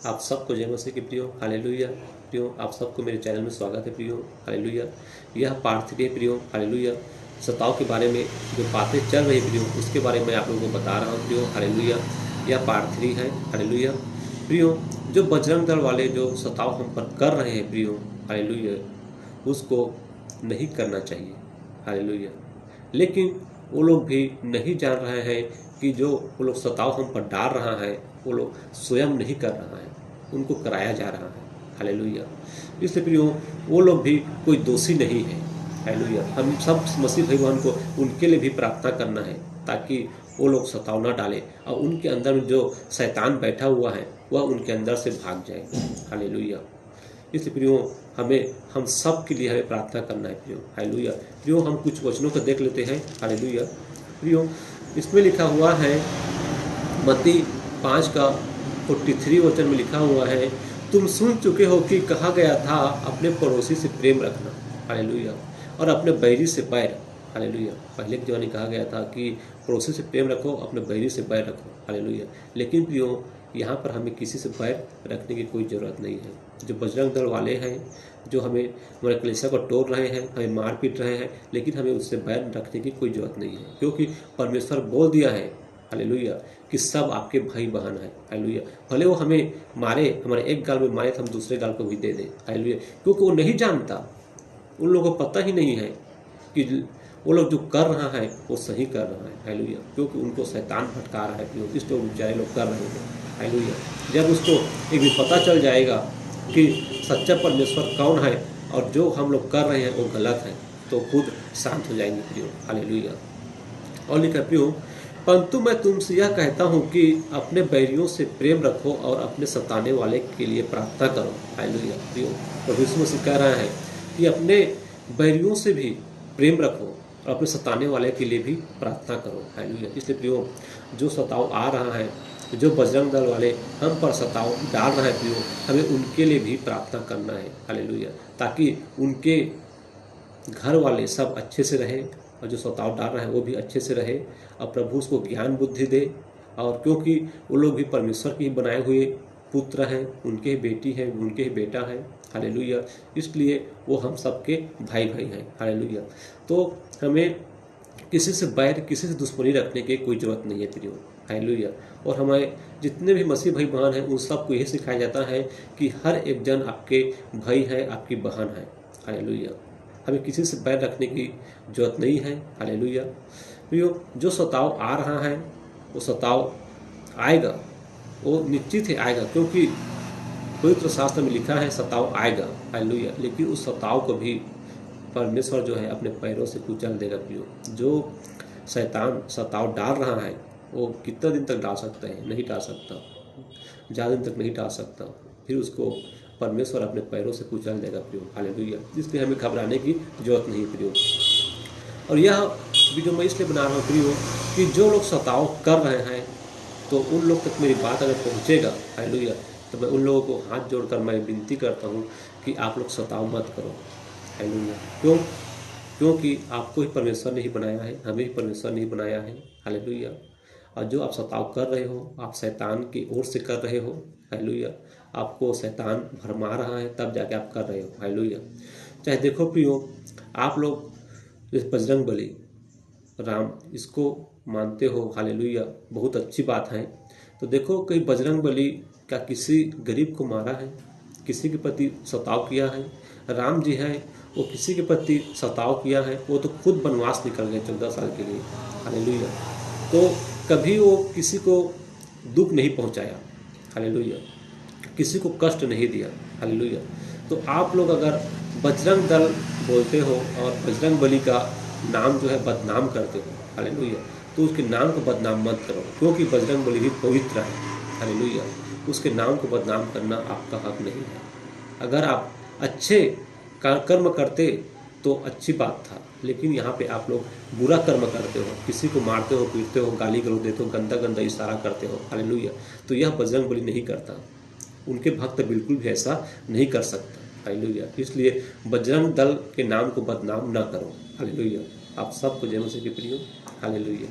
आप सबको जय मसीह की प्रियो, हालेलुया। प्रियो, आप सबको मेरे चैनल में स्वागत है प्रियो, हालेलुया। यह पार्ट 3 है प्रियो, हालेलुया। सताव के बारे में जो बातें चल रही प्रियो, उसके बारे में आप लोगों को बता रहा हूँ प्रियो, हालेलुया। यह पार्ट 3 है, हालेलुया। प्रियो, जो बजरंग दल वाले जो सताव हम पर कर रहे हैं प्रियो, हालेलुया, उसको नहीं करना चाहिए, हालेलुया। लेकिन वो लोग भी नहीं जान रहे हैं कि जो वो लोग सताव हम पर डाल रहा है वो लोग स्वयं नहीं कर रहा है, उनको कराया जा रहा है, हालेलुया। इसलिए प्रियो, वो लोग भी कोई दोषी नहीं है, हालेलुया। हम सब मसीह भाई बहन को उनके लिए भी प्रार्थना करना है ताकि वो लोग सताव न डाले और उनके अंदर में जो शैतान बैठा हुआ है वह उनके अंदर से भाग जाए, हालेलुया। इसलिए प्रियो, हम सब के लिए हमें प्रार्थना करना है प्रियो, हालेलुया। प्रियो, हम कुछ वचनों को देख लेते हैं, हालेलुया। प्रियो, इसमें लिखा हुआ है मत्ती 5 का 43 वचन में लिखा हुआ है, तुम सुन चुके हो कि कहा गया था अपने पड़ोसी से प्रेम रखना, हालेलुया, और अपने बैरी से बैर, हालेलुया। पहले के जमाने कहा गया था कि पड़ोसी से प्रेम रखो, अपने बैरी से बैर रखो, हालेलुया। लेकिन प्रियो, यहाँ पर हमें किसी से बैर रखने की कोई ज़रूरत नहीं है। जो बजरंग दल वाले हैं, जो हमारे कलीसिया को तोड़ रहे हैं, हमें मार पीट रहे हैं, लेकिन हमें उससे बैर रखने की कोई ज़रूरत नहीं है, क्योंकि परमेश्वर बोल दिया है, हालेलुया, कि सब आपके भाई बहन हैं, हालेलुया। भले वो हमें मारे, हमारे एक गाल में मारे तो हम दूसरे गाल को भी दे दें, हालेलुया, क्योंकि वो नहीं जानता, उन लोगों को पता ही नहीं है कि वो लोग जो कर रहा है वो सही कर रहा है, हालेलुया, क्योंकि उनको शैतान भटका रहा है, इसलिए वो बेचारे लोग कर रहे हैं, हालेलुया। जब उसको एक दिन पता चल जाएगा कि सच्चा परमेश्वर कौन है और जो हम लोग कर रहे हैं वो गलत है, तो खुद शांत हो जाएंगे प्रियो, हालेलुया। और लिखा प्रियो, परंतु मैं तुमसे यह कहता हूँ कि अपने बैरियों से प्रेम रखो और अपने सताने वाले के लिए प्रार्थना करो, हालेलुया। प्रियो, प्रभु यीशु मसीह कह रहा है कि अपने बैरियों से भी प्रेम रखो और अपने सताने वाले के लिए भी प्रार्थना करो, हालेलुया। इसलिए प्रियो, जो सताव आ रहा है, जो बजरंग दल वाले हम पर सताव डाल रहे हैं प्रियो, हमें उनके लिए भी प्रार्थना करना है, हालेलुया, ताकि उनके घर वाले सब अच्छे से रहें और जो सताव डाल रहे हैं वो भी अच्छे से रहे और प्रभु उसको ज्ञान बुद्धि दे। और क्योंकि वो लोग भी परमेश्वर के ही बनाए हुए पुत्र हैं, उनके ही बेटी हैं, उनके ही बेटा हैं, हालेलुया, इसलिए वो हम सबके भाई भाई हैं, हालेलुया। तो हमें किसी से बैर, किसी से दुश्मनी रखने की कोई ज़रूरत नहीं है प्रियो, हालेलुया। और हमारे जितने भी मसीह भाई बहन हैं उन सबको यही सिखाया जाता है कि हर एक जन आपके भाई है, आपकी बहन है, हालेलुया। हमें किसी से बैर रखने की जरूरत नहीं है, हालेलुया। प्रियो, जो सताव आ रहा है वो सताव आएगा, वो निश्चित ही आएगा, क्योंकि पवित्र शास्त्र में लिखा है सताव आएगा, हालेलुया। लेकिन उस सताव को भी परमेश्वर जो है अपने पैरों से कुचल देगा प्रियो। जो शैतान सताव डाल रहा है वो कितना दिन तक डाल सकता है? नहीं डाल सकता, ज़्यादा दिन तक नहीं डाल सकता, फिर उसको परमेश्वर अपने पैरों से कुचल देगा प्रियो, हालेलुया। इसलिए हमें घबराने की जरूरत नहीं प्रियो। और यह वीडियो मैं इसलिए बना रहा हूँ प्रियो कि जो लोग सताव कर रहे हैं तो उन लोग तक मेरी बात अगर पहुँचेगा, हालेलुया, तो मैं उन लोगों को हाथ जोड़कर मैं विनती करता हूँ कि आप लोग सताव मत करो, हालेलुया। क्योंकि आपको ही परमेश्वर ने ही बनाया है, हमें ही परमेश्वर ने ही बनाया है, हालेलुया। और जो आप सताव कर रहे हो आप शैतान की ओर से कर रहे हो, हालेलुया। आपको शैतान भरमा रहा है तब जाके आप कर रहे हो, हालेलुया। चाहे देखो प्रियो, आप लोग इस बजरंग बली राम इसको मानते हो, हालेलुया, बहुत अच्छी बात है। तो देखो, कहीं बजरंग बली क्या किसी गरीब को मारा है, किसी के प्रति सताव किया है? राम जी हैं वो किसी के प्रति सताव किया है? वो तो खुद वनवास निकल गए 14 साल के लिए, हालेलुया। तो कभी वो किसी को दुख नहीं पहुंचाया, हालेलुया, किसी को कष्ट नहीं दिया, हालेलुया। तो आप लोग अगर बजरंग दल बोलते हो और बजरंग बली का नाम जो है बदनाम करते हो, हालेलुया, तो उसके नाम को बदनाम मत करो, क्योंकि बजरंग बली भी पवित्र है, हालेलुया। उसके नाम को बदनाम करना आपका हक नहीं है। अगर आप अच्छे कर्म करते तो अच्छी बात था, लेकिन यहाँ पे आप लोग बुरा कर्म करते हो, किसी को मारते हो, पीटते हो, गाली गलौज देते हो, गंदा गंदा इशारा करते हो, हालेलुया। तो यह बजरंग बली नहीं करता, उनके भक्त बिल्कुल भी ऐसा नहीं कर सकता, हालेलुया। इसलिए बजरंग दल के नाम को बदनाम न करो, हालेलुया। आप सबको जय मसीह की प्रियो, हालेलुया।